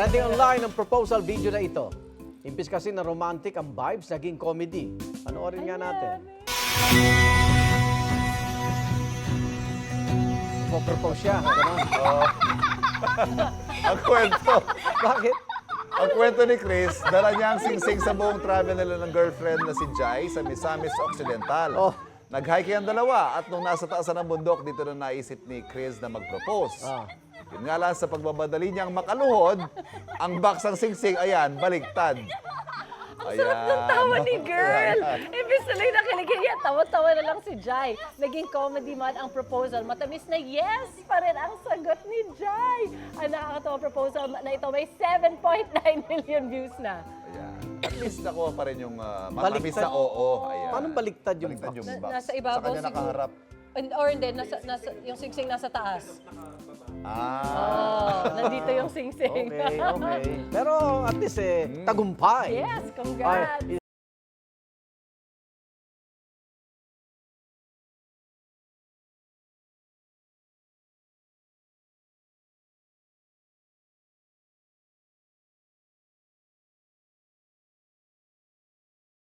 Trending online ang proposal video na ito. Imbis kasi na romantic ang vibes, naging comedy. Panoorin nga natin. Propose siya. Ganun. Ang kwento. Bakit? Ang kwento ni Chris, dala niya ang singsing sa buong travel nila ng girlfriend na si Jai sa Misamis Occidental. Oh. Nag-hike ang dalawa at nung nasa taasan ng bundok, dito na naisip ni Chris na mag-propose. Ah. Yun nga lang, sa pagbabadali niyang makaluhod, ang baksang singsing, ayan, baligtad. Ang sarap ng tawa ni girl. Imbis na lang nakiligin niya, tawa-tawa na lang si Jai. Naging comedy man ang proposal. Matamis na yes pa rin ang sagot ni Jai. Ang nakakatawang proposal na ito may 7.9 million views na. Ayan. At least nakuha pa rin yung matamis na oo. Ayan. Paano baliktad yung Baliktad yung box? Nasa ibabaw Sa kanya siguro. nakaharap. Or hindi, yung singsing nasa taas. Ah. Nandito yung singsing. Okay. Pero at least tagumpay. Yes, congrats. Ay,